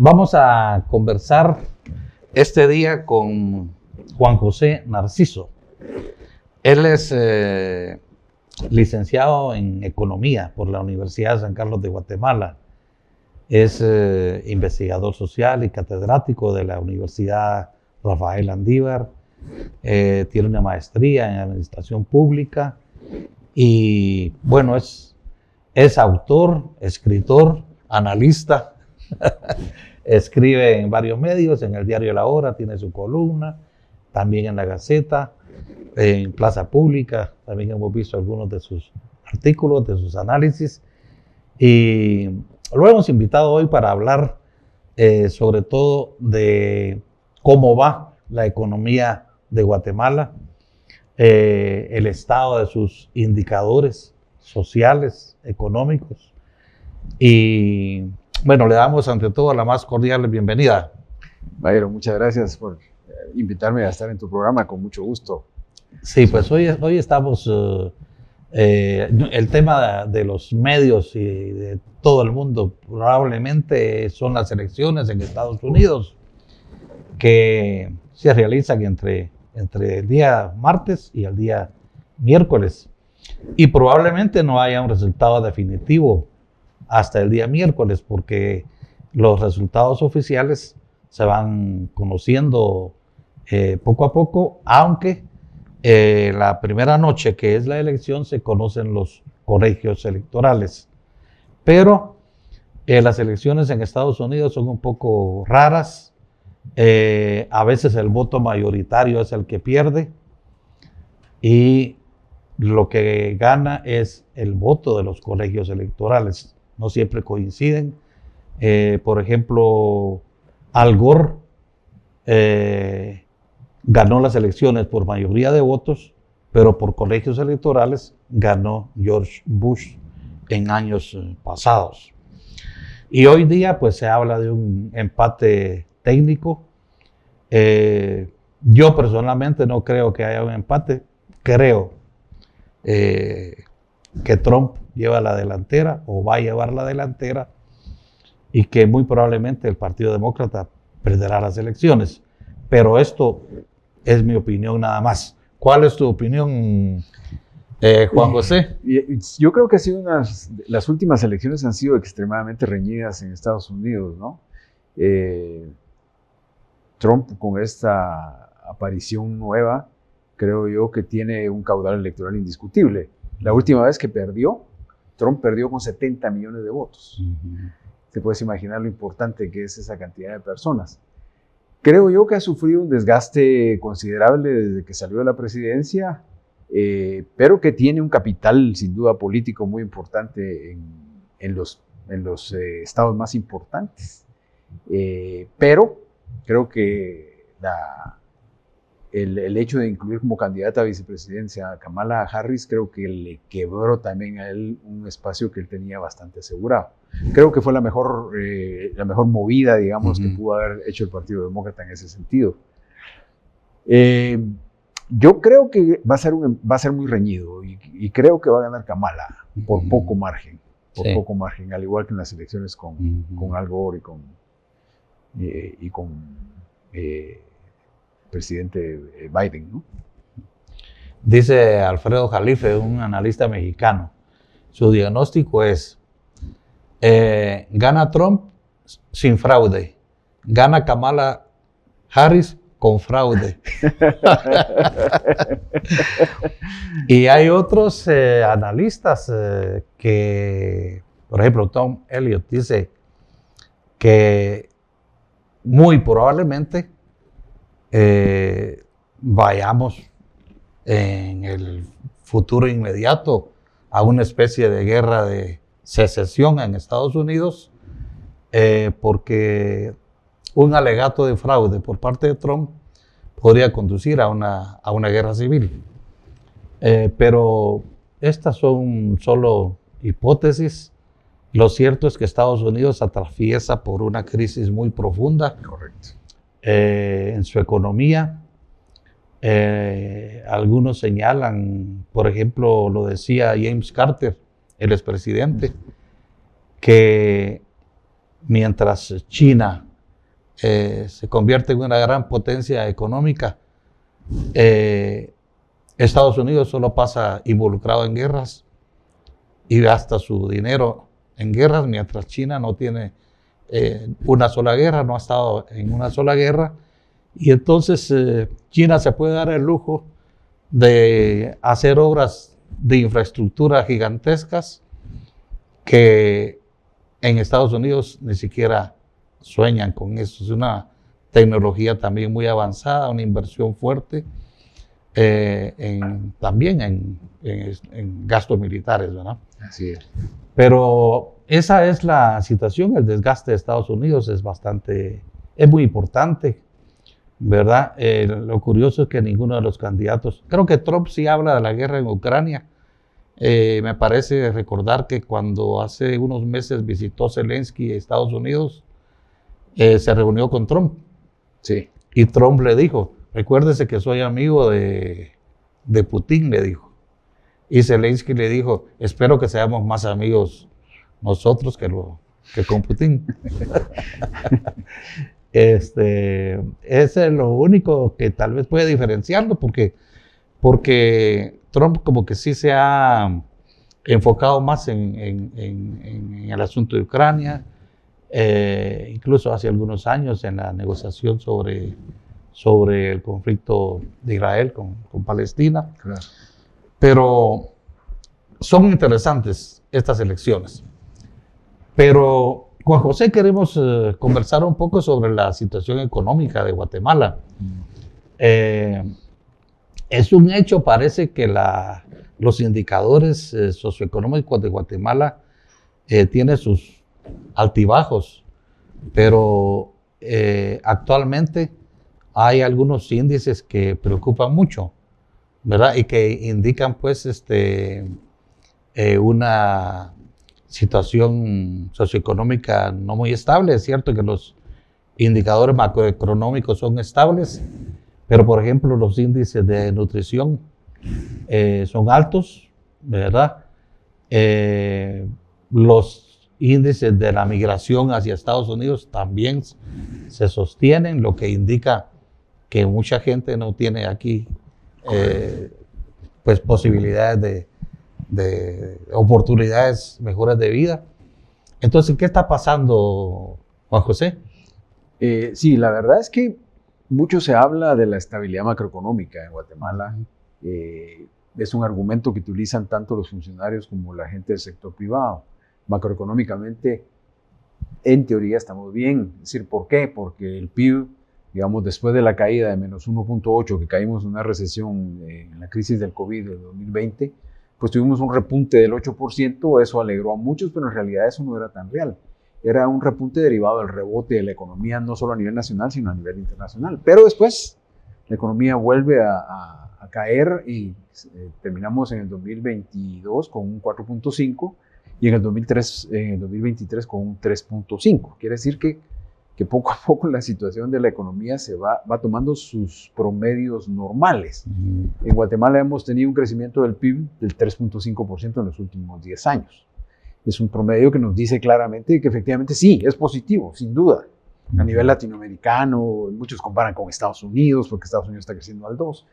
Vamos a conversar este día con Juan José Narciso. Él es licenciado en Economía por la Universidad de San Carlos de Guatemala. Es investigador social y catedrático de la Universidad Rafael Andívar. Tiene una maestría en Administración Pública y, bueno, es autor, escritor, analista. Escribe en varios medios, en el diario La Hora tiene su columna, también en La Gaceta, en Plaza Pública, también hemos visto algunos de sus artículos, de sus análisis, y lo hemos invitado hoy para hablar sobre todo de cómo va la economía de Guatemala, el estado de sus indicadores sociales, económicos, y bueno, le damos ante todo la más cordial bienvenida. Mayro, muchas gracias por invitarme a estar en tu programa, con mucho gusto. Sí, pues hoy estamos, el tema de los medios y de todo el mundo probablemente son las elecciones en Estados Unidos que se realizan entre el día martes y el día miércoles, y probablemente no haya un resultado definitivo hasta el día miércoles, porque los resultados oficiales se van conociendo poco a poco, aunque la primera noche, que es la elección, se conocen los colegios electorales. Pero las elecciones en Estados Unidos son un poco raras. A veces el voto mayoritario es el que pierde y lo que gana es el voto de los colegios electorales. No siempre coinciden. Por ejemplo, Al Gore ganó las elecciones por mayoría de votos, pero por colegios electorales ganó George Bush en años pasados. Y hoy día pues se habla de un empate técnico. Yo personalmente no creo que haya un empate. Creo que Trump lleva la delantera o va a llevar la delantera y que muy probablemente el Partido Demócrata perderá las elecciones. Pero esto es mi opinión nada más. ¿Cuál es tu opinión, Juan José? Yo creo que las últimas elecciones han sido extremadamente reñidas en Estados Unidos, ¿no? Trump, con esta aparición nueva, creo yo que tiene un caudal electoral indiscutible. La última vez que perdió, Trump perdió con 70 millones de votos. Te puedes imaginar lo importante que es esa cantidad de personas. Creo yo que ha sufrido un desgaste considerable desde que salió de la presidencia, pero que tiene un capital sin duda político muy importante en los estados más importantes. Pero creo que el hecho de incluir como candidata a vicepresidencia a Kamala Harris, creo que le quebró también a él un espacio que él tenía bastante asegurado. Creo que fue la mejor movida, digamos, que pudo haber hecho el Partido Demócrata en ese sentido. Yo creo que va a ser muy reñido y creo que va a ganar Kamala por poco margen, poco margen, al igual que en las elecciones con Al Gore y con presidente Biden, ¿no? Dice Alfredo Jalife, un analista mexicano, su diagnóstico es: gana Trump sin fraude, gana Kamala Harris con fraude. Y hay otros analistas que, por ejemplo, Tom Elliott dice que muy probablemente vayamos en el futuro inmediato a una especie de guerra de secesión en Estados Unidos, porque un alegato de fraude por parte de Trump podría conducir a una guerra civil. Pero estas son solo hipótesis. Lo cierto es que Estados Unidos atraviesa por una crisis muy profunda. Correcto. En su economía. Algunos señalan, por ejemplo, lo decía James Carter, el expresidente, que mientras China se convierte en una gran potencia económica, Estados Unidos solo pasa involucrado en guerras y gasta su dinero en guerras, mientras China no tiene una sola guerra, no ha estado en una sola guerra, y entonces China se puede dar el lujo de hacer obras de infraestructura gigantescas que en Estados Unidos ni siquiera sueñan con eso. Es una tecnología también muy avanzada, una inversión fuerte, también en gastos militares, ¿verdad? Así es. Pero esa es la situación. El desgaste de Estados Unidos es muy importante, ¿verdad? Lo curioso es que ninguno de los candidatos, creo que Trump sí habla de la guerra en Ucrania. Me parece recordar que cuando hace unos meses visitó Zelensky a Estados Unidos, se reunió con Trump. Sí. Y Trump le dijo, recuérdese que soy amigo de Putin, le dijo. Y Zelensky le dijo, espero que seamos más amigos nosotros que con Putin. Ese es lo único que tal vez puede diferenciarlo, porque Trump como que sí se ha enfocado más en el asunto de Ucrania, incluso hace algunos años en la negociación sobre el conflicto de Israel con Palestina. Claro. Pero son interesantes estas elecciones. Pero, Juan José, queremos conversar un poco sobre la situación económica de Guatemala. Es un hecho, parece que los indicadores socioeconómicos de Guatemala tienen sus altibajos, pero actualmente hay algunos índices que preocupan mucho, ¿verdad? Y que indican pues una situación socioeconómica no muy estable. Es cierto que los indicadores macroeconómicos son estables, pero por ejemplo los índices de nutrición son altos, ¿verdad? Los índices de la migración hacia Estados Unidos también se sostienen, lo que indica que mucha gente no tiene aquí pues posibilidades de oportunidades mejores de vida. Entonces, ¿qué está pasando, Juan José? Sí, la verdad es que mucho se habla de la estabilidad macroeconómica en Guatemala. Es un argumento que utilizan tanto los funcionarios como la gente del sector privado. Macroeconómicamente, en teoría, estamos bien. Es decir, ¿por qué? Porque el PIB, digamos, después de la caída de menos 1.8, que caímos en una recesión en la crisis del COVID de 2020, pues tuvimos un repunte del 8%, eso alegró a muchos, pero en realidad eso no era tan real. Era un repunte derivado del rebote de la economía, no solo a nivel nacional, sino a nivel internacional. Pero después la economía vuelve a caer y terminamos en el 2022 con un 4.5 y en el 2023 con un 3.5. Quiere decir que poco a poco la situación de la economía se va tomando sus promedios normales. En Guatemala hemos tenido un crecimiento del PIB del 3.5% en los últimos 10 años. Es un promedio que nos dice claramente que efectivamente sí, es positivo, sin duda. A nivel latinoamericano, muchos comparan con Estados Unidos, porque Estados Unidos está creciendo al 2%.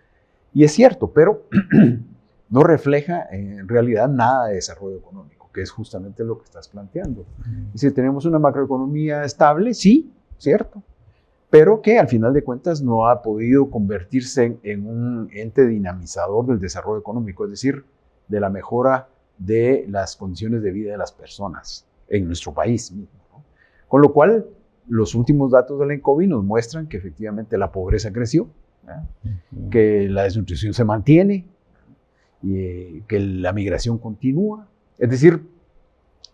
Y es cierto, pero no refleja en realidad nada de desarrollo económico, que es justamente lo que estás planteando. Es decir, tenemos una macroeconomía estable, sí, cierto, pero que al final de cuentas no ha podido convertirse en un ente dinamizador del desarrollo económico, es decir, de la mejora de las condiciones de vida de las personas en nuestro país mismo, ¿no? Con lo cual, los últimos datos del ENCOVI nos muestran que efectivamente la pobreza creció, ¿no? Que la desnutrición se mantiene, y que la migración continúa. Es decir,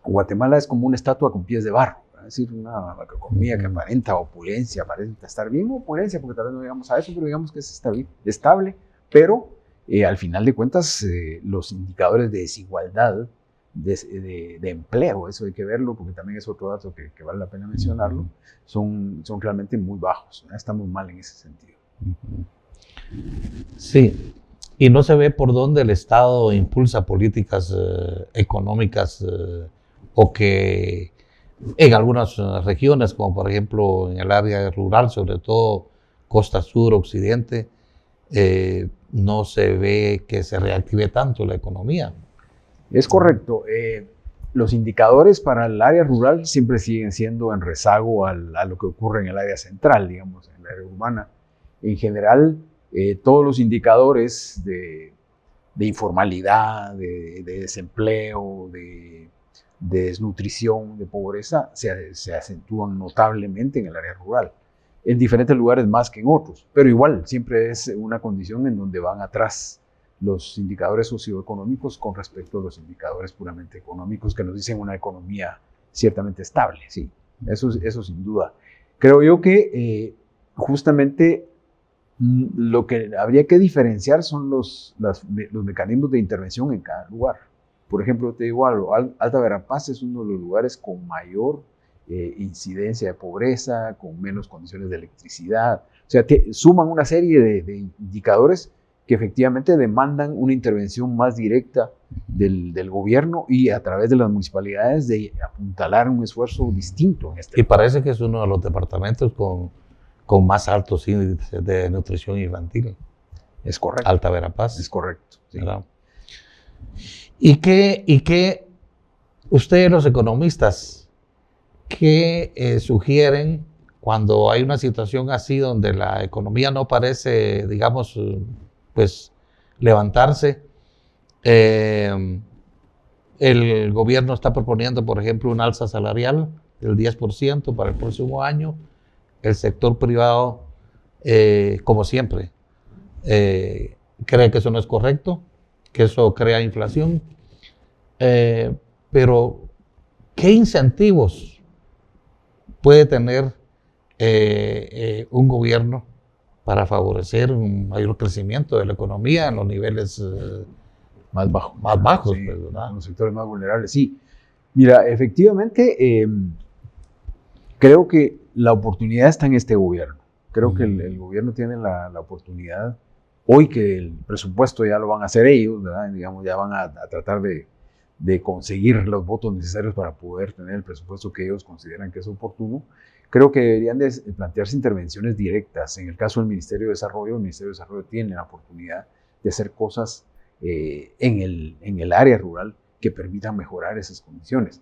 Guatemala es como una estatua con pies de barro, ¿no? Es decir, una macroeconomía que aparenta opulencia, aparenta estar bien, opulencia, porque tal vez no llegamos a eso, pero digamos que es estable, pero al final de cuentas, los indicadores de desigualdad, de empleo, eso hay que verlo, porque también es otro dato que vale la pena mencionarlo, son realmente muy bajos, ¿no? Estamos mal en ese sentido. Sí, y no se ve por dónde el Estado impulsa políticas económicas o que En algunas regiones, como por ejemplo en el área rural, sobre todo costa sur, occidente, no se ve que se reactive tanto la economía. Es correcto. Los indicadores para el área rural siempre siguen siendo en rezago a lo que ocurre en el área central, digamos, en el área urbana. En general, todos los indicadores de informalidad, de desempleo, de desnutrición, de pobreza, se acentúan notablemente en el área rural. En diferentes lugares más que en otros, pero igual siempre es una condición en donde van atrás los indicadores socioeconómicos con respecto a los indicadores puramente económicos que nos dicen una economía ciertamente estable, sí, eso sin duda. Creo yo que justamente lo que habría que diferenciar son los mecanismos de intervención en cada lugar. Por ejemplo, te digo algo, Alta Verapaz es uno de los lugares con mayor incidencia de pobreza, con menos condiciones de electricidad. O sea, suman una serie de indicadores que efectivamente demandan una intervención más directa del gobierno y a través de las municipalidades de apuntalar un esfuerzo distinto en este Y parece que es uno de los departamentos con más altos índices de nutrición infantil. Es correcto. Alta Verapaz. Es correcto. Sí. ¿Y qué ustedes los economistas, qué sugieren cuando hay una situación así donde la economía no parece, digamos, pues levantarse? El gobierno está proponiendo, por ejemplo, un alza salarial del 10% para el próximo año. El sector privado, como siempre, cree que eso no es correcto, que eso crea inflación. Pero, ¿qué incentivos puede tener un gobierno para favorecer un mayor crecimiento de la economía en los niveles más bajos? Más bajos, sí, pues, ¿verdad? En los sectores más vulnerables, sí. Mira, efectivamente, creo que la oportunidad está en este gobierno. Creo que el gobierno tiene la oportunidad, hoy que el presupuesto ya lo van a hacer ellos, ¿verdad? Digamos, ya van a tratar de conseguir los votos necesarios para poder tener el presupuesto que ellos consideran que es oportuno. Creo que deberían de plantearse intervenciones directas. En el caso del Ministerio de Desarrollo, el Ministerio de Desarrollo tiene la oportunidad de hacer cosas en el área rural que permitan mejorar esas condiciones.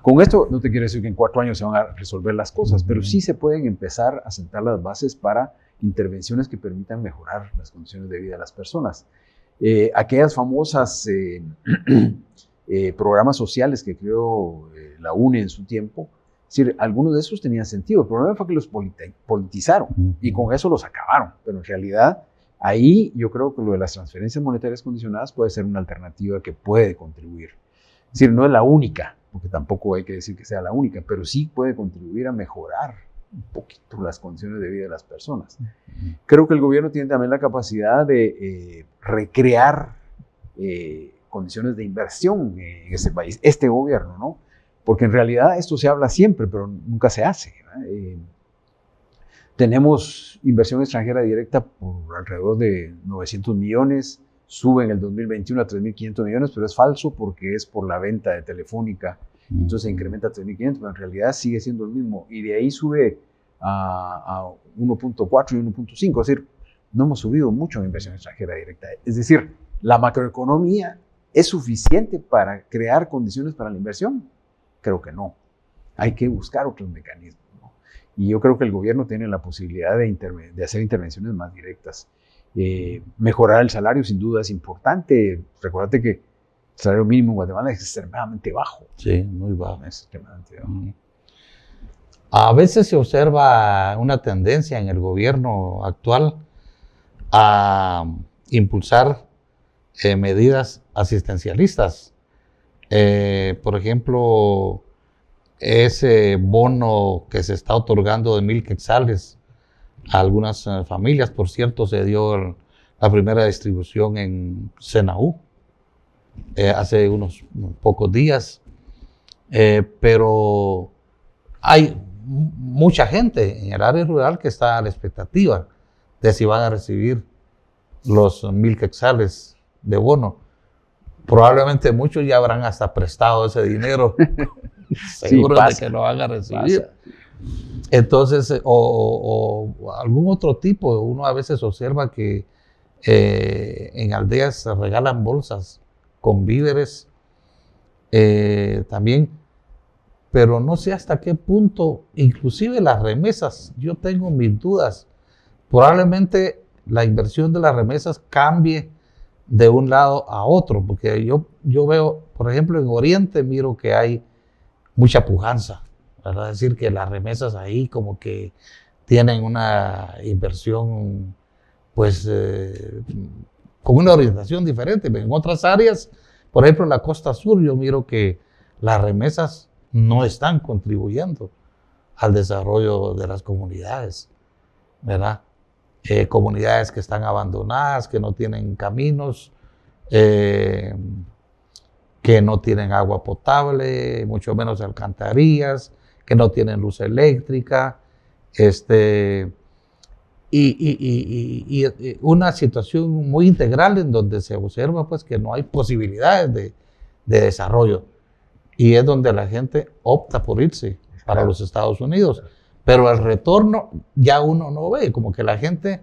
Con esto no te quiero decir que en 4 años se van a resolver las cosas, pero sí se pueden empezar a sentar las bases para intervenciones que permitan mejorar las condiciones de vida de las personas. Aquellas famosas programas sociales que creó la UNE en su tiempo, es decir, algunos de esos tenían sentido. El problema fue que los politizaron y con eso los acabaron, pero en realidad ahí yo creo que lo de las transferencias monetarias condicionadas puede ser una alternativa que puede contribuir. Es decir, no es la única, porque tampoco hay que decir que sea la única, pero sí puede contribuir a mejorar un poquito las condiciones de vida de las personas. Creo que el gobierno tiene también la capacidad de recrear condiciones de inversión en ese país, este gobierno, ¿no? Porque en realidad esto se habla siempre, pero nunca se hace. Tenemos inversión extranjera directa por alrededor de 900 millones, sube en el 2021 a 3.500 millones, pero es falso porque es por la venta de Telefónica, entonces se incrementa a 3.500, pero en realidad sigue siendo el mismo, y de ahí sube a 1.4 y 1.5, es decir, no hemos subido mucho en inversión extranjera directa. Es decir, la macroeconomía es suficiente para crear condiciones para la inversión. Creo que no. Hay que buscar otros mecanismos, ¿no? Y yo creo que el gobierno tiene la posibilidad de hacer intervenciones más directas. Mejorar el salario sin duda es importante. Recuérdate que el salario mínimo en Guatemala es extremadamente bajo. Sí, muy bajo. Es extremadamente bajo. A veces se observa una tendencia en el gobierno actual a impulsar medidas asistencialistas. Por ejemplo, ese bono que se está otorgando de 1,000 quetzales a algunas familias, por cierto, se dio la primera distribución en Senaú hace unos pocos días, pero hay mucha gente en el área rural que está a la expectativa de si van a recibir los 1,000 quetzales de bono. Probablemente muchos ya habrán hasta prestado ese dinero seguro sí, de que lo van a recibir. Pasa. Entonces, o algún otro tipo, uno a veces observa que en aldeas se regalan bolsas con víveres también, pero no sé hasta qué punto, inclusive las remesas, yo tengo mis dudas. Probablemente la inversión de las remesas cambie de un lado a otro, porque yo veo, por ejemplo, en Oriente miro que hay mucha pujanza, ¿verdad? Es decir, que las remesas ahí como que tienen una inversión, pues, con una orientación diferente. En otras áreas, por ejemplo, en la costa sur, yo miro que las remesas no están contribuyendo al desarrollo de las comunidades, ¿verdad? Comunidades que están abandonadas, que no tienen caminos, que no tienen agua potable, mucho menos alcantarillas, que no tienen luz eléctrica, y una situación muy integral en donde se observa pues, que no hay posibilidades de desarrollo. Y es donde la gente opta por irse para los Estados Unidos. Pero el retorno ya uno no ve, como que la gente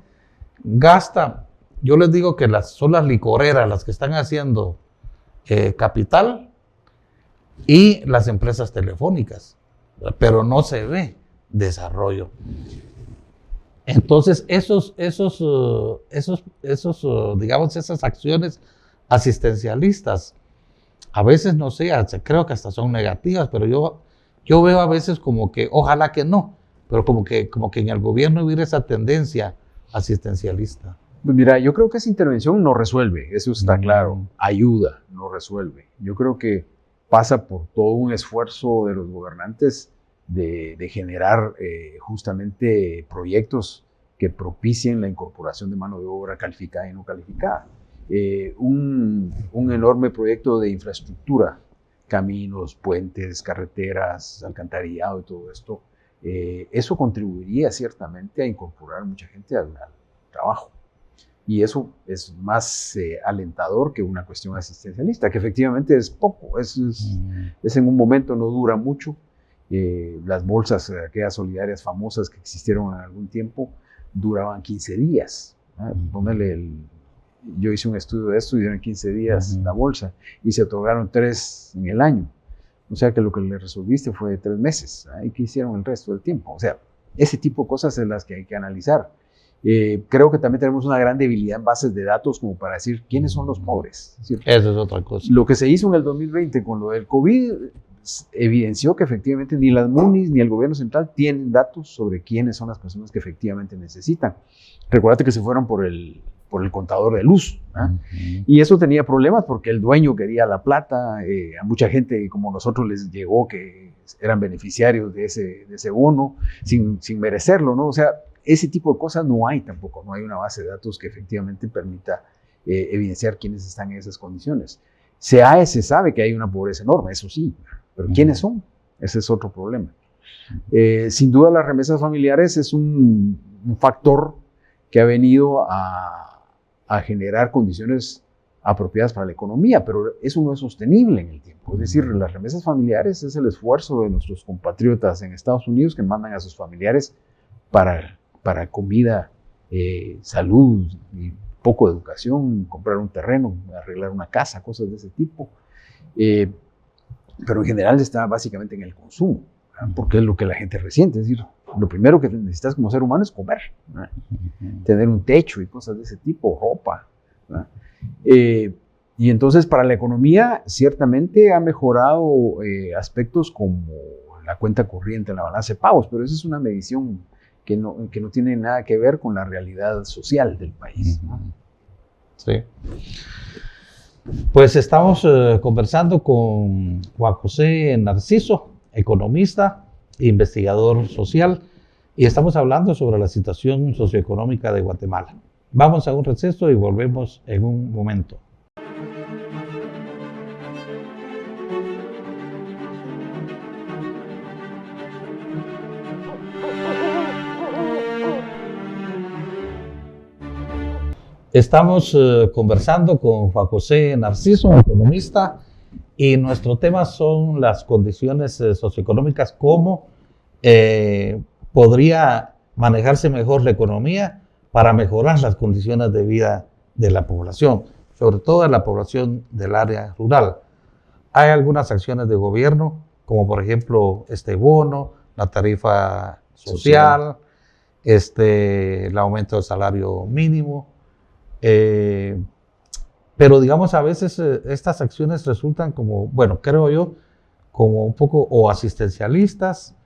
gasta. Yo les digo que son las licoreras las que están haciendo capital y las empresas telefónicas, pero no se ve desarrollo. Entonces, digamos, esas acciones asistencialistas, a veces, no sé, creo que hasta son negativas, pero yo veo a veces como que, ojalá que no, pero como que en el gobierno hubiera esa tendencia asistencialista. Pues mira, yo creo que esa intervención no resuelve, eso está claro, ayuda, no resuelve. Yo creo que pasa por todo un esfuerzo de los gobernantes de generar justamente proyectos que propicien la incorporación de mano de obra calificada y no calificada. Un enorme proyecto de infraestructura, caminos, puentes, carreteras, alcantarillado y todo esto, eso contribuiría ciertamente a incorporar mucha gente al trabajo. Y eso es más alentador que una cuestión asistencialista, que efectivamente es poco, es en un momento, no dura mucho. Las bolsas, aquellas solidarias famosas que existieron en algún tiempo, duraban 15 días. Yo hice un estudio de esto y dieron 15 días la bolsa y se otorgaron 3 en el año. O sea que lo que le resolviste fue 3 meses. ¿Y qué hicieron el resto del tiempo? O sea, ese tipo de cosas es las que hay que analizar. Creo que también tenemos una gran debilidad en bases de datos como para decir quiénes son los pobres, ¿cierto? Eso es otra cosa. Lo que se hizo en el 2020 con lo del COVID evidenció que efectivamente ni las MUNIs ni el gobierno central tienen datos sobre quiénes son las personas que efectivamente necesitan. Recuérdate que se fueron por el contador de luz, y eso tenía problemas porque el dueño quería la plata, a mucha gente como nosotros les llegó que eran beneficiarios de ese bono sin merecerlo, ¿no? O sea, ese tipo de cosas no hay tampoco, no hay una base de datos que efectivamente permita evidenciar quiénes están en esas condiciones. Se sabe que hay una pobreza enorme, eso sí, pero ¿quiénes son? Ese es otro problema. Sin duda las remesas familiares es un factor que ha venido a generar condiciones apropiadas para la economía, pero eso no es sostenible en el tiempo. Es decir, las remesas familiares es el esfuerzo de nuestros compatriotas en Estados Unidos que mandan a sus familiares para comida, salud y poco de educación, comprar un terreno, arreglar una casa, cosas de ese tipo. Pero en general está básicamente en el consumo, ¿verdad? Porque es lo que la gente resiente. Es decir, lo primero que necesitas como ser humano es comer, ¿verdad? Tener un techo y cosas de ese tipo, ropa, ¿verdad? Y entonces para la economía ciertamente ha mejorado aspectos como la cuenta corriente, la balanza de pagos, pero esa es una medición que no tiene nada que ver con la realidad social del país, ¿no? Sí. Pues estamos conversando con Juan José Narciso, economista, investigador social, y estamos hablando sobre la situación socioeconómica de Guatemala. Vamos a un receso y volvemos en un momento. Estamos conversando con Juan José Narciso, economista, Y nuestro tema son las condiciones socioeconómicas, cómo podría manejarse mejor la economía para mejorar las condiciones de vida de la población, sobre todo de la población del área rural. Hay algunas acciones de gobierno, como por ejemplo este bono, la tarifa social. El aumento del salario mínimo. Pero digamos, a veces estas acciones resultan como, bueno, creo yo, como un poco o asistencialistas,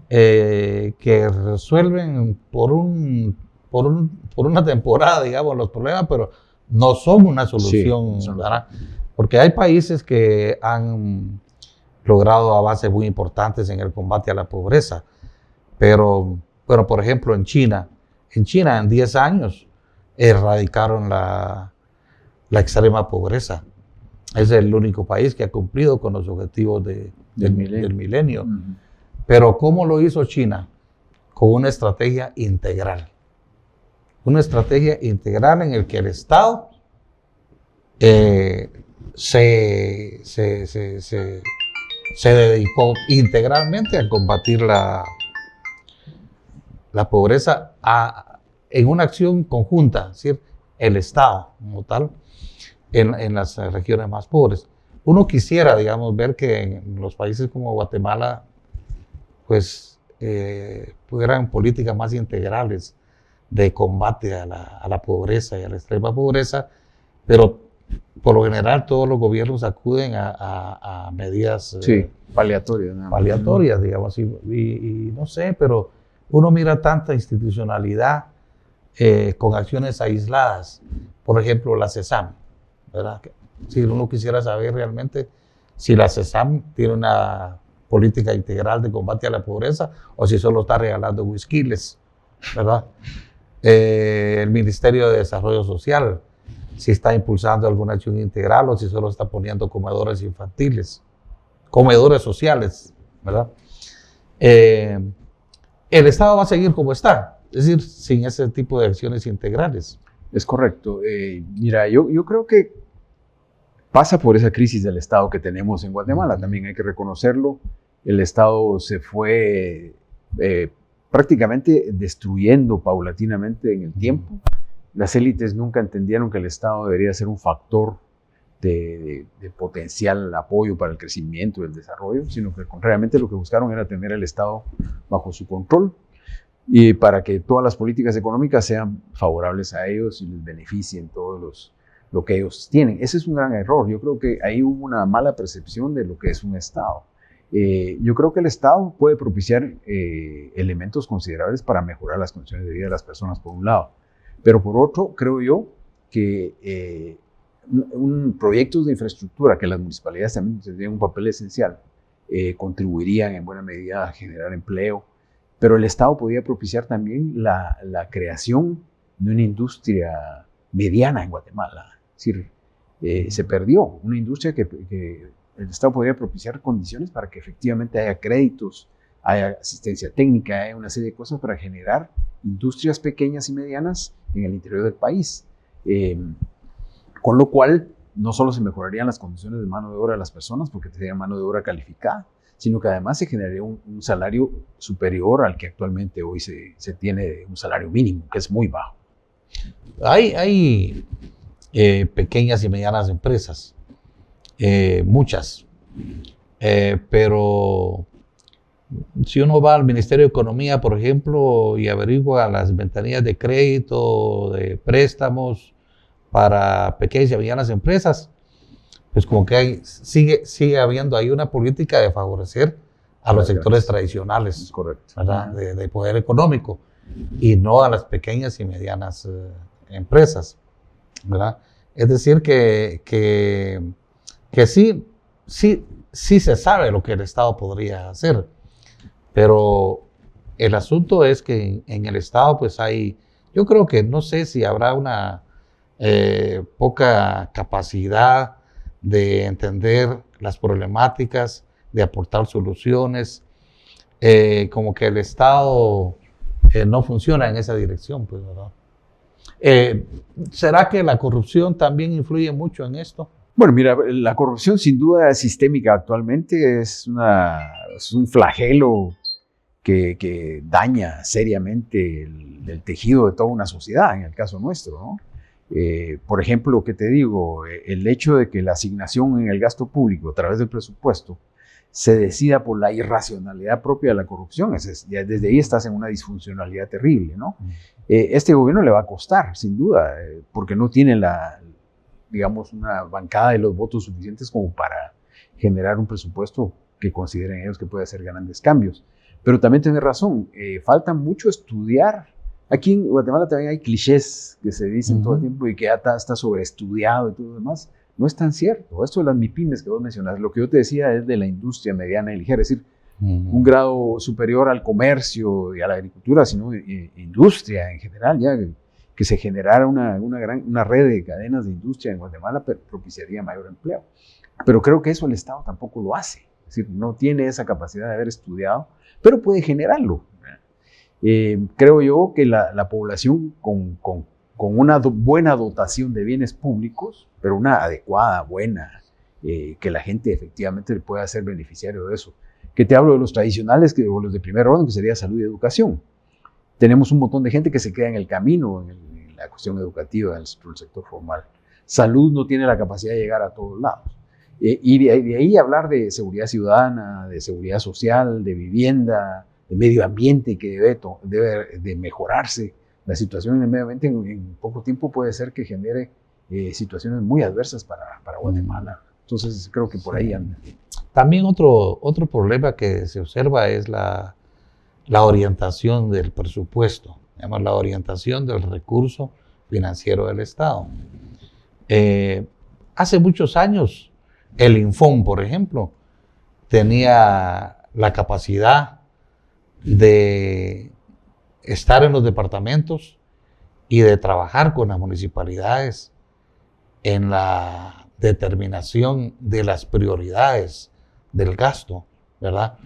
que resuelven por una temporada, digamos, los problemas, pero no son una solución, Sí, ¿verdad? Porque hay países que han logrado avances muy importantes en el combate a la pobreza, pero, por ejemplo, en China en 10 años erradicaron la extrema pobreza. Es el único país que ha cumplido con los objetivos del milenio. Pero ¿cómo lo hizo China? Con una estrategia integral. Una estrategia integral en el que el Estado se dedicó integralmente a combatir la pobreza en una acción conjunta, es decir, el Estado como tal, en las regiones más pobres. Uno quisiera, digamos, ver que en los países como Guatemala, pues, pudieran políticas más integrales de combate a la pobreza y a la extrema pobreza, pero por lo general todos los gobiernos acuden a medidas paliatorias, digamos, y no sé, pero uno mira tanta institucionalidad con acciones aisladas, por ejemplo la CESAM, ¿verdad? Si uno quisiera saber realmente si la CESAM tiene una política integral de combate a la pobreza o si solo está regalando whiskiles, ¿verdad? El Ministerio de Desarrollo Social, si está impulsando alguna acción integral o si solo está poniendo comedores infantiles, comedores sociales, ¿verdad? El Estado va a seguir como está, es decir, sin ese tipo de acciones integrales. Es correcto. Mira, yo creo que pasa por esa crisis del Estado que tenemos en Guatemala, también hay que reconocerlo. El Estado se fue prácticamente destruyendo paulatinamente en el tiempo. Las élites nunca entendieron que el Estado debería ser un factor de potencial apoyo para el crecimiento y el desarrollo, sino que realmente lo que buscaron era tener el Estado bajo su control y para que todas las políticas económicas sean favorables a ellos y les beneficien lo que ellos tienen. Ese es un gran error. Yo creo que ahí hubo una mala percepción de lo que es un Estado. Yo creo que el Estado puede propiciar elementos considerables para mejorar las condiciones de vida de las personas, por un lado. Pero por otro, creo yo que proyectos de infraestructura, que las municipalidades también tendrían un papel esencial, contribuirían en buena medida a generar empleo, pero el Estado podía propiciar también la creación de una industria mediana en Guatemala. Es decir, se perdió una industria que el Estado podría propiciar condiciones para que efectivamente haya créditos, haya asistencia técnica, haya una serie de cosas para generar industrias pequeñas y medianas en el interior del país. Con lo cual, no solo se mejorarían las condiciones de mano de obra de las personas, porque tendría mano de obra calificada, sino que además se generaría un salario superior al que actualmente hoy se tiene, un salario mínimo, que es muy bajo. Hay pequeñas y medianas empresas, muchas, pero si uno va al Ministerio de Economía, por ejemplo, y averigua las ventanillas de crédito, de préstamos para pequeñas y medianas empresas, pues como que sigue habiendo ahí una política de favorecer a los sectores tradicionales, correcto, ¿verdad? De poder económico, y no a las pequeñas y medianas empresas, ¿verdad? Es decir, que sí se sabe lo que el Estado podría hacer, pero el asunto es que en el Estado pues yo creo que no sé si habrá una poca capacidad de entender las problemáticas, de aportar soluciones, como que el Estado no funciona en esa dirección, pues, ¿verdad? ¿Será que la corrupción también influye mucho en esto? Bueno, mira, la corrupción sin duda sistémica actualmente es un flagelo que daña seriamente el tejido de toda una sociedad, en el caso nuestro, ¿no? Por ejemplo, ¿qué te digo? El hecho de que la asignación en el gasto público a través del presupuesto se decida por la irracionalidad propia de la corrupción, ya desde ahí estás en una disfuncionalidad terrible, ¿no? Este gobierno le va a costar, sin duda, porque no tiene digamos, una bancada de los votos suficientes como para generar un presupuesto que consideren ellos que puede hacer grandes cambios. Pero también tienes razón, falta mucho estudiar. Aquí en Guatemala también hay clichés que se dicen todo el tiempo y que ya está sobreestudiado y todo lo demás. No es tan cierto. Esto de las MIPYMES que vos mencionas, lo que yo te decía es de la industria mediana y ligera, es decir, un grado superior al comercio y a la agricultura, sino industria en general, ya que se generara una red de cadenas de industria en Guatemala propiciaría mayor empleo. Pero creo que eso el Estado tampoco lo hace. Es decir, no tiene esa capacidad de haber estudiado, pero puede generarlo. Creo yo que la población con una buena dotación de bienes públicos, pero una adecuada, buena, que la gente efectivamente pueda ser beneficiario de eso. Que te hablo de los tradicionales o los de primer orden, que sería salud y educación. Tenemos un montón de gente que se queda en el camino en la cuestión educativa del sector formal. Salud no tiene la capacidad de llegar a todos lados. Y de ahí hablar de seguridad ciudadana, de seguridad social, de vivienda, de medio ambiente que debe de mejorarse. La situación en el medio ambiente en poco tiempo puede ser que genere situaciones muy adversas para Guatemala. Entonces creo que por ahí anda. También otro problema que se observa es la orientación del presupuesto, digamos, la orientación del recurso financiero del Estado. Hace muchos años, el Infón, por ejemplo, tenía la capacidad de estar en los departamentos y de trabajar con las municipalidades en la determinación de las prioridades del gasto, ¿verdad?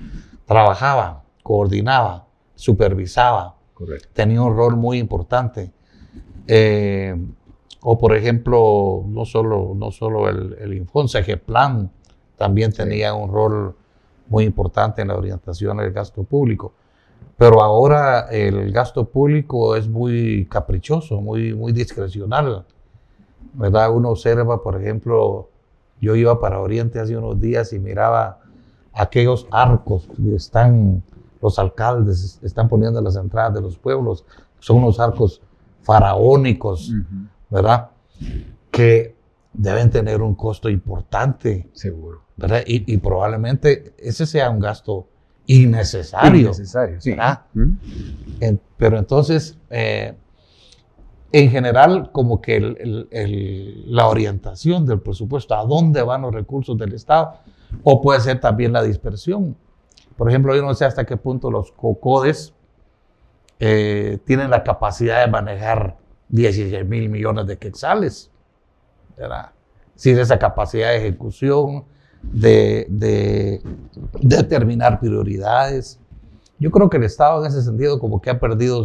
Trabajaba, coordinaba, supervisaba. Correcto. Tenía un rol muy importante. O por ejemplo, no solo el Infón, Segeplan también tenía un rol muy importante en la orientación del gasto público. Pero ahora el gasto público es muy caprichoso, muy discrecional, ¿verdad? Uno observa, por ejemplo, yo iba para Oriente hace unos días y miraba aquellos arcos que los alcaldes están poniendo en las entradas de los pueblos. Son unos arcos faraónicos, ¿verdad? Que deben tener un costo importante. Seguro. ¿Verdad? Y probablemente ese sea un gasto innecesario. Innecesario, sí. Pero entonces, en general, como que la orientación del presupuesto, a dónde van los recursos del Estado, o puede ser también la dispersión. Por ejemplo, yo no sé hasta qué punto los COCODES tienen la capacidad de manejar 16 mil millones de quetzales, ¿verdad? Sin esa capacidad de ejecución, de determinar prioridades. Yo creo que el Estado en ese sentido como que ha perdido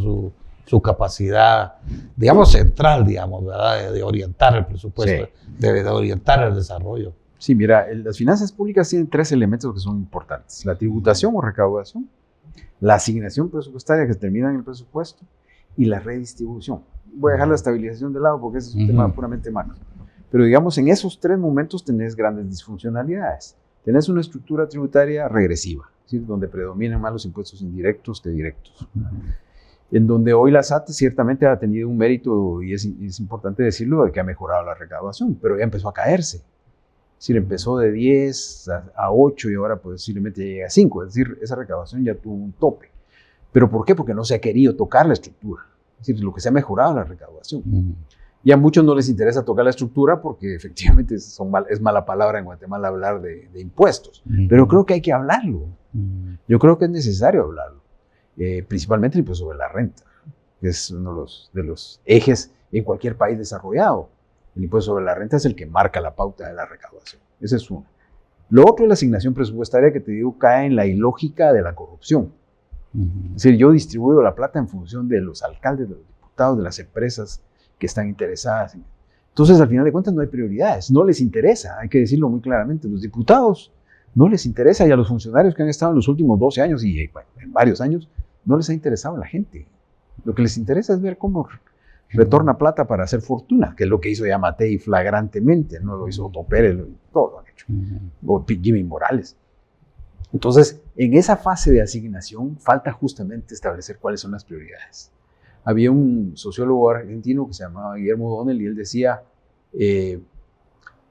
su capacidad, digamos, central, digamos, ¿verdad? De orientar el presupuesto, sí. de orientar el desarrollo. Sí, mira, las finanzas públicas tienen 3 elementos que son importantes: la tributación o recaudación, la asignación presupuestaria que termina en el presupuesto y la redistribución. Voy a dejar la estabilización de lado porque ese es un tema puramente macro. Pero digamos, en esos 3 momentos tenés grandes disfuncionalidades. Tenés una estructura tributaria regresiva, es decir, donde predominan más los impuestos indirectos que directos. En donde hoy la SAT ciertamente ha tenido un mérito, y es importante decirlo, de que ha mejorado la recaudación, pero ya empezó a caerse. Es decir, empezó de 10 a 8 y ahora posiblemente llega a 5. Es decir, esa recaudación ya tuvo un tope. ¿Pero por qué? Porque no se ha querido tocar la estructura. Es decir, lo que se ha mejorado es la recaudación. Y a muchos no les interesa tocar la estructura porque efectivamente es mala palabra en Guatemala hablar de impuestos. Pero creo que hay que hablarlo. Yo creo que es necesario hablarlo. Principalmente el impuesto sobre la renta, que es uno de los ejes en cualquier país desarrollado. El impuesto sobre la renta es el que marca la pauta de la recaudación. Ese es uno. Lo otro es la asignación presupuestaria, que te digo cae en la ilógica de la corrupción. Es decir, yo distribuyo la plata en función de los alcaldes, de los diputados, de las empresas que están interesadas. Entonces, al final de cuentas, no hay prioridades, no les interesa, hay que decirlo muy claramente. Los diputados no les interesa, y a los funcionarios que han estado en los últimos 12 años y bueno, en varios años, no les ha interesado a la gente. Lo que les interesa es ver cómo retorna plata para hacer fortuna, que es lo que hizo Yamatei flagrantemente, no lo hizo Otto Pérez, todo lo han hecho, o Jimmy Morales. Entonces, en esa fase de asignación, falta justamente establecer cuáles son las prioridades. Había un sociólogo argentino que se llamaba Guillermo O'Donnell y él decía,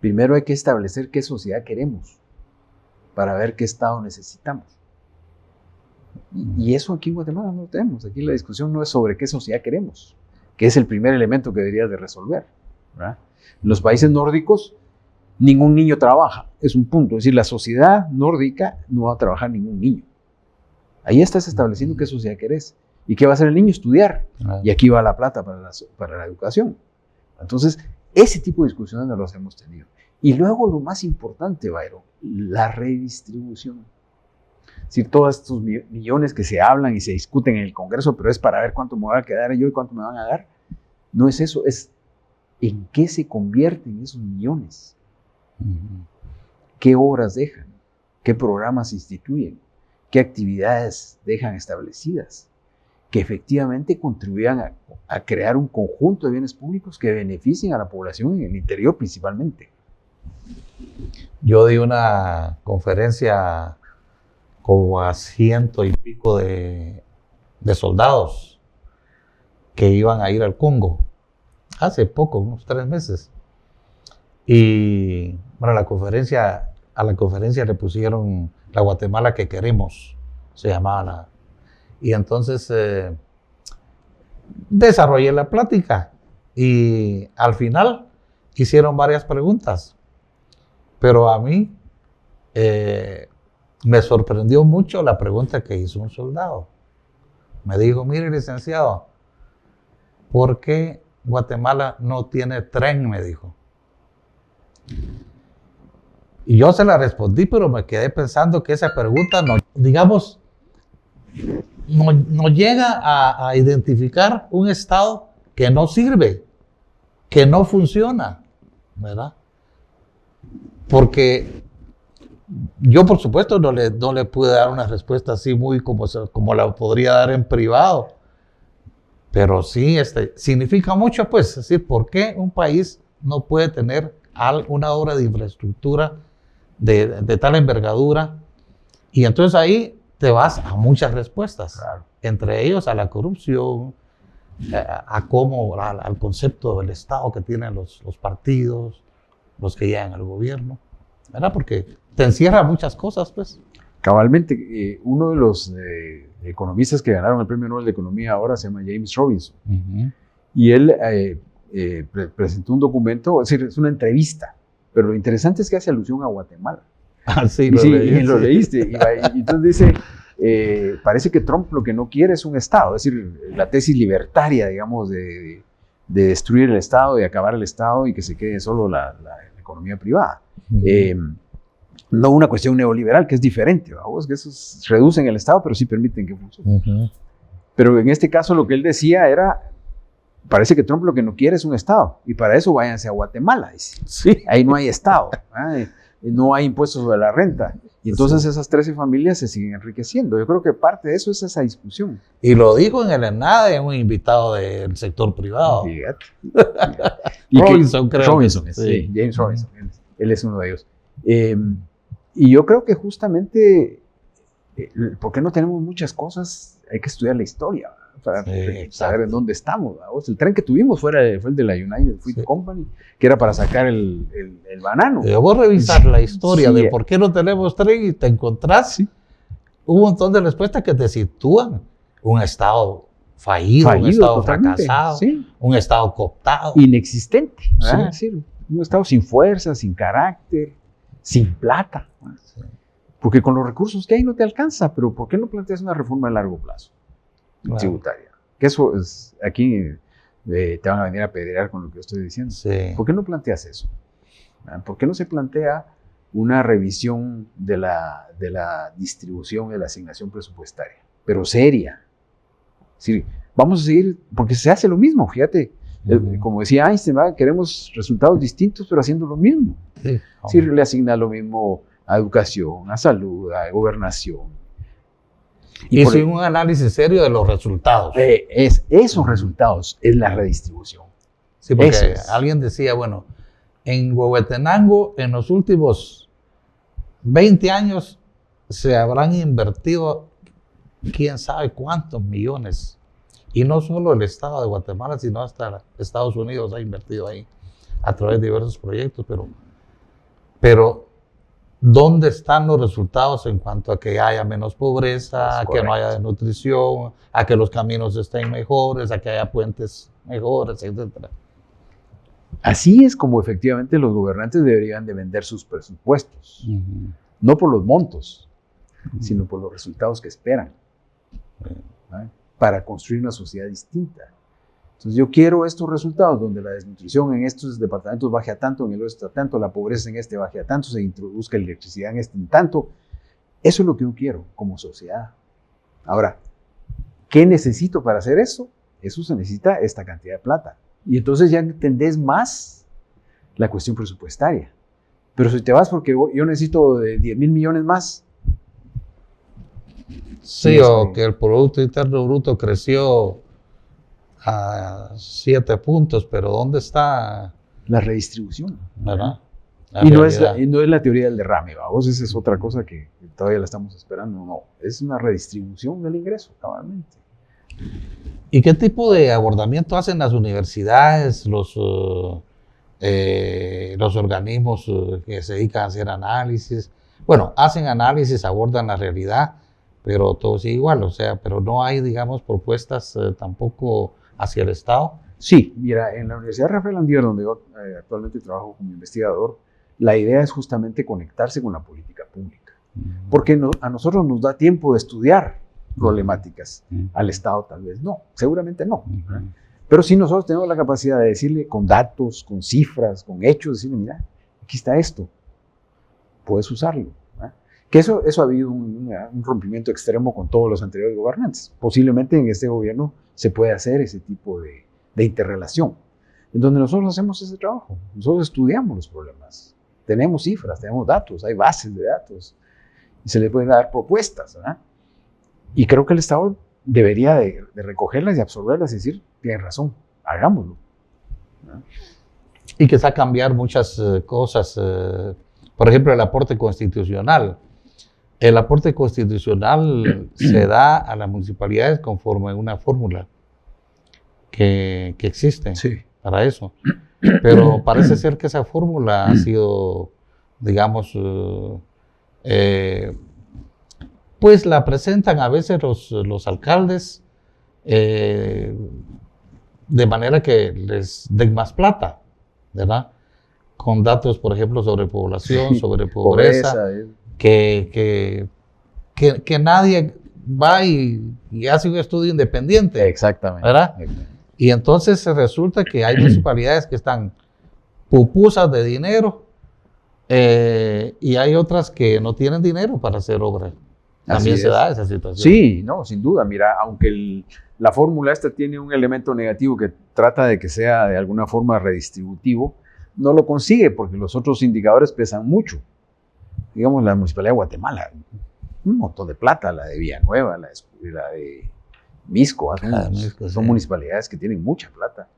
primero hay que establecer qué sociedad queremos para ver qué Estado necesitamos. Y eso aquí en Guatemala no lo tenemos. Aquí la discusión no es sobre qué sociedad queremos, que es el primer elemento que deberías de resolver, ¿verdad? En los países nórdicos, ningún niño trabaja, es un punto. Es decir, la sociedad nórdica no va a trabajar ningún niño. Ahí estás estableciendo qué sociedad querés. ¿Y qué va a hacer el niño? Estudiar. Y aquí va la plata para la educación. Entonces, ese tipo de discusiones no los hemos tenido. Y luego lo más importante, Byron, la redistribución. Es decir, todos estos millones que se hablan y se discuten en el Congreso, pero es para ver cuánto me va a quedar yo y cuánto me van a dar. No es eso, es en qué se convierten esos millones. ¿Qué obras dejan? ¿Qué programas instituyen? ¿Qué actividades dejan establecidas? Que efectivamente contribuyan a crear un conjunto de bienes públicos que beneficien a la población en el interior principalmente. Yo di una conferencia como a 100 y pico de soldados que iban a ir al Congo hace poco, unos 3 meses. Y bueno, a la conferencia le pusieron La Guatemala que queremos, se llamaba y entonces desarrollé la plática y al final hicieron varias preguntas, pero a mí me sorprendió mucho la pregunta que hizo un soldado. Me dijo, mire licenciado, ¿por qué Guatemala no tiene tren? Me dijo. Y yo se la respondí, pero me quedé pensando que esa pregunta no, digamos, no llega a identificar un Estado que no sirve, que no funciona, ¿verdad? Porque yo, por supuesto, no le pude dar una respuesta así muy como la podría dar en privado, pero sí significa mucho, pues, es decir, ¿por qué un país no puede tener una obra de infraestructura de tal envergadura? Y entonces ahí te vas a muchas respuestas, claro. Entre ellos a la corrupción, al concepto del Estado que tienen los partidos, los que llegan al gobierno, ¿verdad? Porque te encierra muchas cosas, pues. Cabalmente, uno de los economistas que ganaron el Premio Nobel de Economía ahora se llama James Robinson. Y él presentó un documento, es decir, es una entrevista, pero lo interesante es que hace alusión a Guatemala. Ah, sí, lo leíste. Y entonces dice, parece que Trump lo que no quiere es un Estado, es decir, la tesis libertaria, digamos, de destruir el Estado, de acabar el Estado y que se quede solo la economía privada. No una cuestión neoliberal, que es diferente, ¿vamos? Que esos reducen el Estado, pero sí permiten que funcione. Pero en este caso lo que él decía era, parece que Trump lo que no quiere es un Estado, y para eso váyanse a Guatemala, dice. Sí. Ahí no hay Estado, no hay impuestos sobre la renta, y entonces esas 13 familias se siguen enriqueciendo. Yo creo que parte de eso es esa discusión. Y lo dijo en el ENADE un invitado del sector privado. Fíjate. Robinson, creo. Robinson, sí, James Robinson, él es uno de ellos. Y yo creo que justamente, ¿por qué no tenemos muchas cosas? Hay que estudiar la historia para saber en dónde estamos. ¿Verdad? El tren que tuvimos fue el de la United Fruit Company, que era para sacar el banano. Debo revisar la historia de por qué no tenemos tren y te encontrás un montón de respuestas que te sitúan un Estado fallido, un Estado fracasado, un Estado cooptado. Inexistente. ¿Verdad? Sí. Un Estado sin fuerza, sin carácter, sin plata. Porque con los recursos que hay no te alcanza, pero ¿por qué no planteas una reforma a largo plazo? Tributaria. Que eso es, aquí te van a venir a pedrear con lo que yo estoy diciendo. Sí. ¿Por qué no planteas eso? ¿Por qué no se plantea una revisión de la distribución de la asignación presupuestaria? Pero seria. Es decir, vamos a seguir, porque se hace lo mismo, fíjate. Como decía Einstein, ¿verdad? Queremos resultados distintos, pero haciendo lo mismo. Sí. Si le asigna lo mismo a educación, a salud, a gobernación. Y sin un análisis serio de los resultados. Esos resultados es la redistribución. Sí, porque alguien decía, bueno, en Huehuetenango en los últimos 20 años se habrán invertido quién sabe cuántos millones. Y no solo el Estado de Guatemala, sino hasta Estados Unidos ha invertido ahí a través de diversos proyectos. Pero ¿dónde están los resultados en cuanto a que haya menos pobreza, a que no haya desnutrición, a que los caminos estén mejores, a que haya puentes mejores, etcétera? Así es como efectivamente los gobernantes deberían de vender sus presupuestos. No por los montos, sino por los resultados que esperan. ¿Vale? Para construir una sociedad distinta. Entonces yo quiero estos resultados donde la desnutrición en estos departamentos baje a tanto, en el otro a tanto, la pobreza en este baje a tanto, se introduzca electricidad en este en tanto. Eso es lo que yo quiero como sociedad. Ahora, ¿qué necesito para hacer eso? Eso se necesita esta cantidad de plata. Y entonces ya entendés más la cuestión presupuestaria. Pero si te vas porque yo necesito de 10,000 millones más. Sí, o que el Producto Interno Bruto creció a 7 puntos, pero ¿dónde está la redistribución? ¿Verdad? Y no es la teoría del derrame, vamos, esa es otra cosa que todavía la estamos esperando. No, es una redistribución del ingreso, cabalmente. ¿Y qué tipo de abordamiento hacen las universidades, los organismos que se dedican a hacer análisis? Bueno, hacen análisis, abordan la realidad, pero todo sigue igual, o sea, pero no hay, digamos, propuestas tampoco hacia el Estado. Sí, mira, en la Universidad Rafael Landívar, donde yo actualmente trabajo como investigador, la idea es justamente conectarse con la política pública, porque a nosotros nos da tiempo de estudiar problemáticas, al Estado tal vez no, seguramente no, pero sí nosotros tenemos la capacidad de decirle con datos, con cifras, con hechos, decirle, mira, aquí está esto, puedes usarlo. Que eso ha habido un rompimiento extremo con todos los anteriores gobernantes. Posiblemente en este gobierno se puede hacer ese tipo de interrelación, en donde nosotros hacemos ese trabajo. Nosotros estudiamos los problemas, tenemos cifras, tenemos datos, hay bases de datos, y se le pueden dar propuestas, ¿verdad? Y creo que el Estado debería de recogerlas y absorberlas y decir, tienen razón, hagámoslo, ¿verdad? Y que está a cambiar muchas cosas, por ejemplo, el aporte constitucional. El aporte constitucional se da a las municipalidades conforme a una fórmula que existe para eso. Pero parece ser que esa fórmula ha sido, digamos, pues la presentan a veces los alcaldes de manera que les den más plata, ¿verdad? Con datos, por ejemplo, sobre población, sobre pobreza. Que nadie va y hace un estudio independiente. Exactamente. ¿Verdad? Y entonces resulta que hay municipalidades que están pupusas de dinero y hay otras que no tienen dinero para hacer obras. También se da esa situación. Sí, no, sin duda. Mira, aunque la fórmula esta tiene un elemento negativo que trata de que sea de alguna forma redistributivo, no lo consigue porque los otros indicadores pesan mucho. Digamos, la Municipalidad de Guatemala, un montón de plata, la de Villanueva, la de Misco, son municipalidades que tienen mucha plata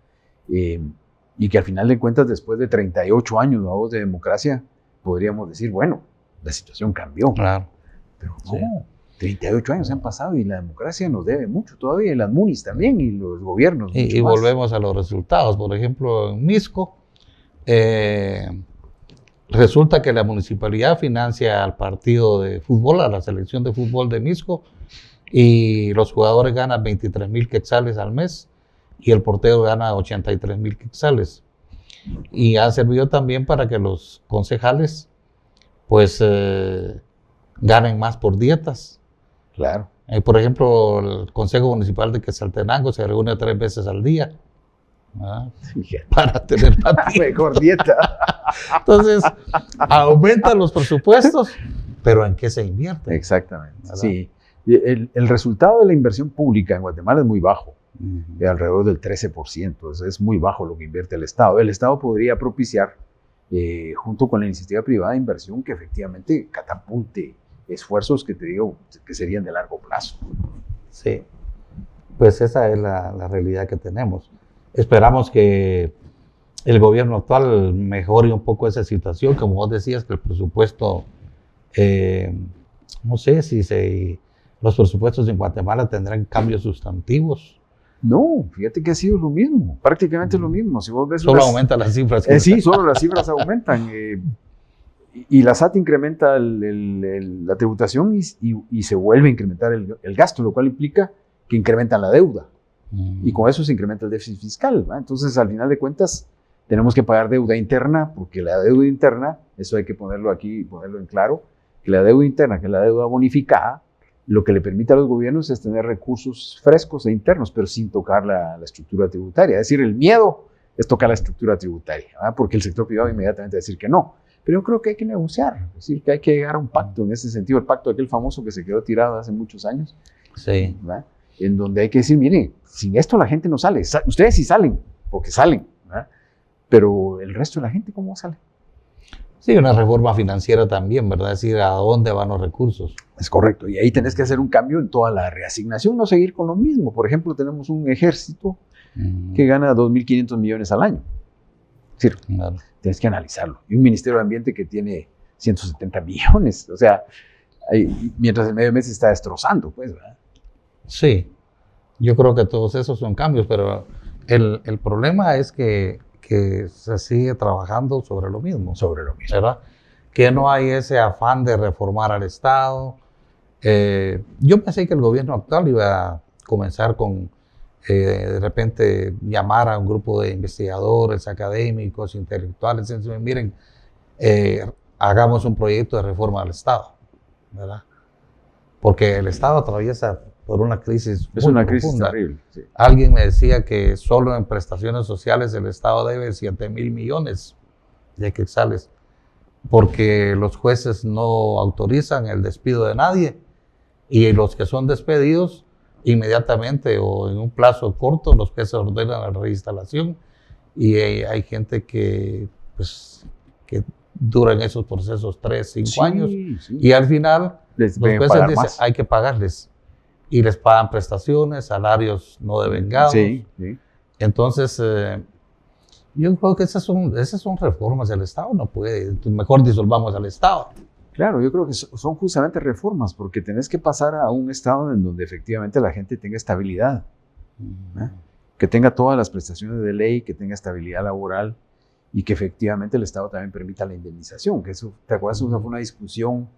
y que al final de cuentas, después de 38 años de democracia, podríamos decir, bueno, la situación cambió. Claro. Pero no, 38 años han pasado y la democracia nos debe mucho todavía, y las munis también, y los gobiernos. Y volvemos a los resultados. Por ejemplo, en Misco, resulta que la municipalidad financia al partido de fútbol, a la selección de fútbol de Misco, y los jugadores ganan 23,000 quetzales al mes y el portero gana 83,000 quetzales. Y ha servido también para que los concejales pues ganen más por dietas. Claro. Por ejemplo, el Consejo Municipal de Quetzaltenango se reúne 3 veces al día para tener la mejor dieta. Entonces, aumentan los presupuestos, pero ¿en qué se invierte? Exactamente. ¿Verdad? Sí. El resultado de la inversión pública en Guatemala es muy bajo. de alrededor del 13%. Es muy bajo lo que invierte el Estado. El Estado podría propiciar, junto con la iniciativa privada de inversión, que efectivamente catapulte esfuerzos que te digo que serían de largo plazo. Sí, pues esa es la realidad que tenemos. Esperamos que el gobierno actual mejore un poco esa situación. Como vos decías, que el presupuesto, no sé si los presupuestos en Guatemala tendrán cambios sustantivos. No, fíjate que ha sido lo mismo, prácticamente lo mismo. Si vos ves solo aumentan las cifras. Sí, solo las cifras aumentan. Y la SAT incrementa la tributación y se vuelve a incrementar el gasto, lo cual implica que incrementan la deuda. Y con eso se incrementa el déficit fiscal, ¿va? Entonces, al final de cuentas, tenemos que pagar deuda interna, porque la deuda interna, eso hay que ponerlo aquí, ponerlo en claro, que la deuda interna, que es la deuda bonificada, lo que le permite a los gobiernos es tener recursos frescos e internos, pero sin tocar la estructura tributaria. Es decir, el miedo es tocar la estructura tributaria, ¿va? Porque el sector privado inmediatamente va a decir que no. Pero yo creo que hay que negociar, es decir, que hay que llegar a un pacto en ese sentido, el pacto aquel famoso que se quedó tirado hace muchos años, sí, ¿va? En donde hay que decir, miren, sin esto la gente no sale. Ustedes sí salen, porque salen, ¿va? Pero el resto de la gente, ¿cómo sale? Sí, una reforma financiera también, ¿verdad? Es decir, ¿a dónde van los recursos? Es correcto, y ahí tenés que hacer un cambio en toda la reasignación, no seguir con lo mismo. Por ejemplo, tenemos un ejército que gana 2.500 millones al año. Es decir, claro, tienes que analizarlo. Y un Ministerio de Ambiente que tiene 170 millones. O sea, mientras el medio ambiente se está destrozando, pues, ¿verdad? Sí, yo creo que todos esos son cambios, pero el problema es que se sigue trabajando sobre lo mismo. Sobre lo mismo. ¿Verdad? Que no hay ese afán de reformar al Estado. Yo pensé que el gobierno actual iba a comenzar con, de repente, llamar a un grupo de investigadores, académicos, intelectuales, y decir, miren, hagamos un proyecto de reforma al Estado, ¿verdad? Porque el Estado atraviesa por una crisis es una crisis terrible. Sí. Alguien me decía que solo en prestaciones sociales el Estado debe 7,000 millones de quetzales, porque los jueces no autorizan el despido de nadie y los que son despedidos inmediatamente o en un plazo corto los jueces ordenan la reinstalación y hay gente que duran esos procesos 3, 5 años y al final los jueces dicen hay que pagarles y les pagan prestaciones, salarios no devengados. Sí, sí. Entonces, yo creo que esas son reformas del Estado, no puede, mejor disolvamos al Estado. Claro, yo creo que son justamente reformas, porque tenés que pasar a un Estado en donde efectivamente la gente tenga estabilidad, ¿eh? Que tenga todas las prestaciones de ley, que tenga estabilidad laboral y que efectivamente el Estado también permita la indemnización, que eso, ¿te acuerdas? Esa fue una discusión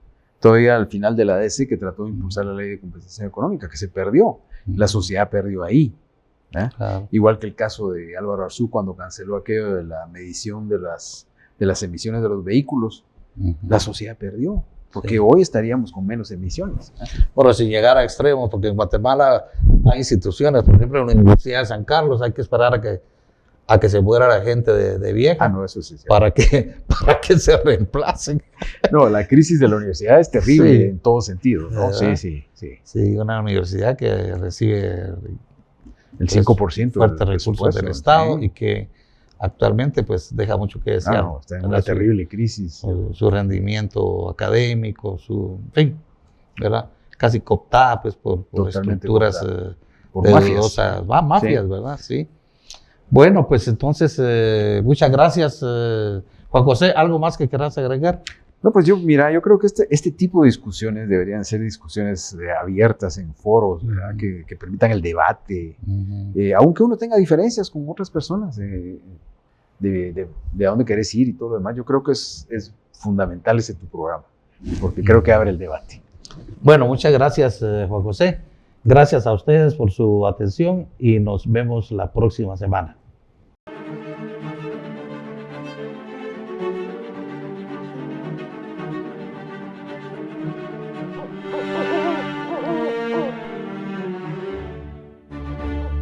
todavía al final de la DC que trató de impulsar la ley de compensación económica, que se perdió. La sociedad perdió ahí. Claro. Igual que el caso de Álvaro Arzú cuando canceló aquello de la medición de las emisiones de los vehículos. La sociedad perdió, porque hoy estaríamos con menos emisiones. Bueno, sin llegar a extremos, porque en Guatemala hay instituciones, por ejemplo, en la Universidad de San Carlos hay que esperar a que se muera la gente de vieja no, eso sí, para que se reemplacen. No, la crisis de la universidad es terrible en todo sentido, ¿no? Sí. Sí, una universidad que recibe el 5% fuertes recursos del Estado y que actualmente pues deja mucho que desear. Está en una terrible crisis. Su rendimiento académico, en fin, ¿verdad? Casi cooptada pues por estructuras por mafias. Mafias, ¿verdad? Sí. Bueno, pues entonces, muchas gracias, Juan José. ¿Algo más que quieras agregar? No, pues yo creo que este tipo de discusiones deberían ser discusiones abiertas en foros, ¿verdad? Que permitan el debate, aunque uno tenga diferencias con otras personas de a dónde querés ir y todo lo demás. Yo creo que es fundamental ese tu programa, porque creo que abre el debate. Bueno, muchas gracias, Juan José. Gracias a ustedes por su atención y nos vemos la próxima semana.